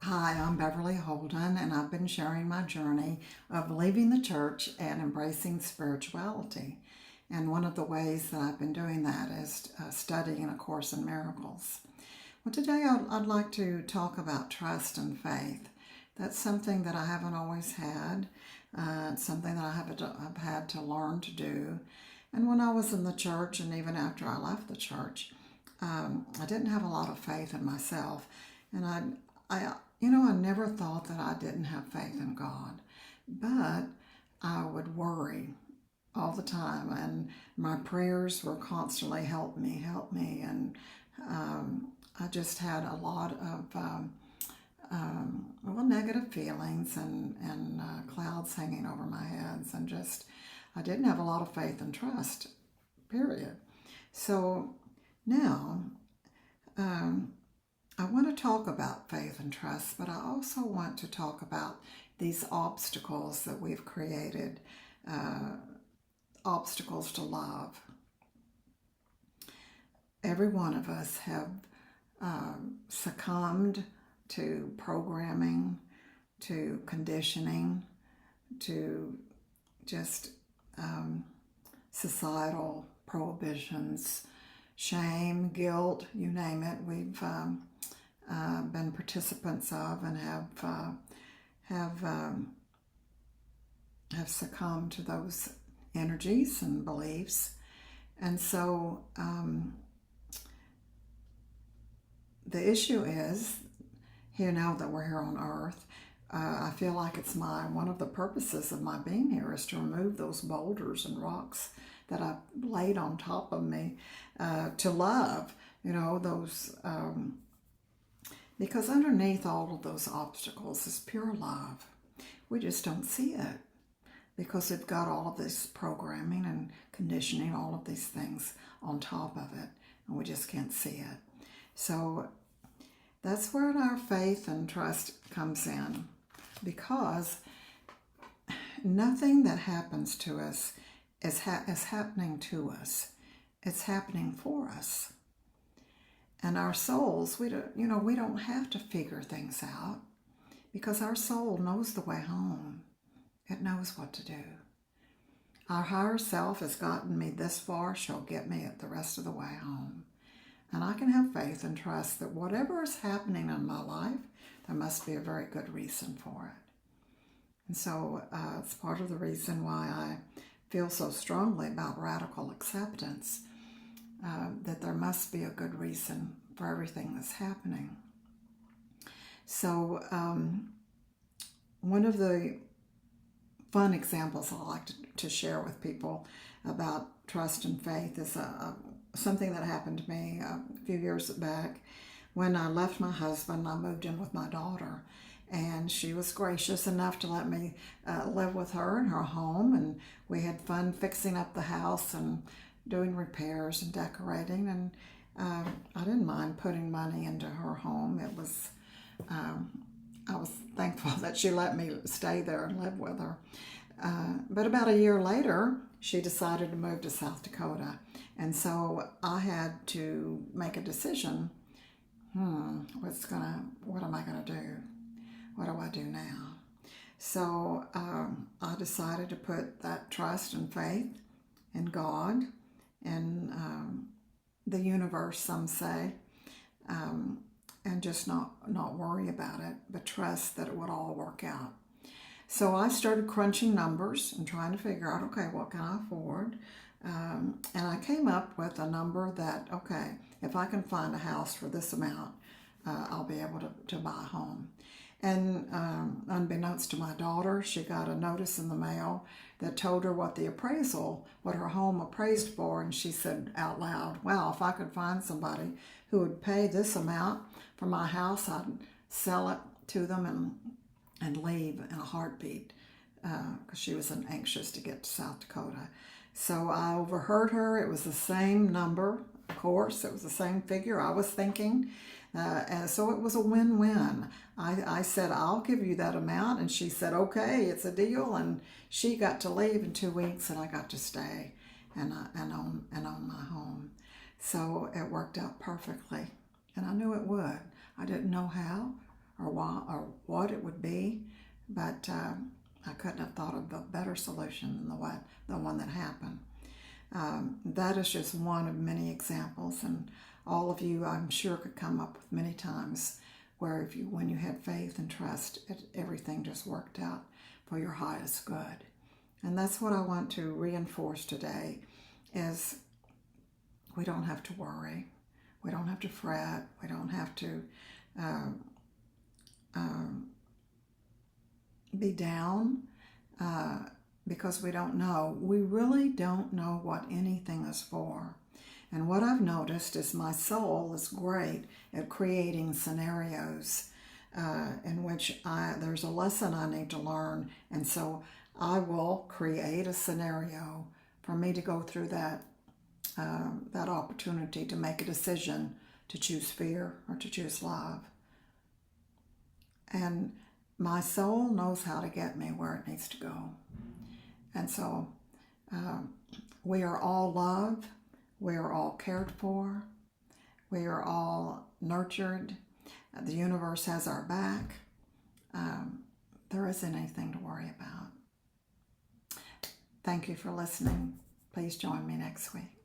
Hi, I'm Beverly Holden, and I've been sharing my journey of leaving the church and embracing spirituality. And one of the ways that I've been doing that is studying A Course in Miracles. Well, today I'd like to talk about trust and faith. That's something that I haven't always had. It's something that I've had to learn to do. And when I was in the church, and even after I left the church, I didn't have a lot of faith in myself, and I never thought that I didn't have faith in God, but I would worry all the time, and my prayers were constantly, help me," and I just had a lot of negative feelings and clouds hanging over my heads, and just I didn't have a lot of faith and trust. Period. So now, um, I want to talk about faith and trust, but I also want to talk about these obstacles that we've created, uh, obstacles to love. Every one of us have succumbed to programming, to conditioning, to just um, societal prohibitions, shame, guilt, you name it. We've been participants of and have um, have succumbed to those energies and beliefs. And so the issue is here now that we're here on Earth. I feel like it's one of the purposes of my being here is to remove those boulders and rocks that I've laid on top of me to love. Those because underneath all of those obstacles is pure love. We just don't see it because we've got all of this programming and conditioning, all of these things on top of it, and we just can't see it. So that's where our faith and trust comes in, because nothing that happens to us is happening to us. It's happening for us. And our souls, we don't have to figure things out, because our soul knows the way home. It knows what to do. Our higher self has gotten me this far, she'll get me at the rest of the way home. And I can have faith and trust that whatever is happening in my life, there must be a very good reason for it. And so it's part of the reason why I feel so strongly about radical acceptance, that there must be a good reason for everything that's happening. So one of the fun examples I like to share with people about trust and faith is something that happened to me a few years back. When I left my husband, I moved in with my daughter, and she was gracious enough to let me live with her in her home, and we had fun fixing up the house and doing repairs and decorating, and I didn't mind putting money into her home. I was thankful that she let me stay there and live with her. But about a year later, she decided to move to South Dakota. And so I had to make a decision. What am I gonna do? What do I do now? So I decided to put that trust and faith in God and the universe, some say, and just not worry about it, but trust that it would all work out. So I started crunching numbers and trying to figure out, okay, what can I afford? And I came up with a number that, okay, if I can find a house for this amount, I'll be able to buy a home. And unbeknownst to my daughter, she got a notice in the mail that told her what her home appraised for, and she said out loud, wow, if I could find somebody who would pay this amount for my house, I'd sell it to them and leave in a heartbeat, because she was anxious to get to South Dakota. So I overheard her. It was the same number, of course. It was the same figure I was thinking. And so it was a win-win. I said, I'll give you that amount. And she said, okay, it's a deal. And she got to leave in 2 weeks, and I got to stay and own my home. So it worked out perfectly. And I knew it would. I didn't know how or why or what it would be, but I couldn't have thought of a better solution than the one that happened. That is just one of many examples, and all of you, I'm sure, could come up with many times where when you had faith and trust, everything just worked out for your highest good. And that's what I want to reinforce today, is we don't have to worry. We don't have to fret. We don't have to be down because we don't know. We really don't know what anything is for. And what I've noticed is my soul is great at creating scenarios in which there's a lesson I need to learn. And so I will create a scenario for me to go through that opportunity to make a decision to choose fear or to choose love. And my soul knows how to get me where it needs to go. And so we are all loved. We are all cared for. We are all nurtured. The universe has our back. There isn't anything to worry about. Thank you for listening. Please join me next week.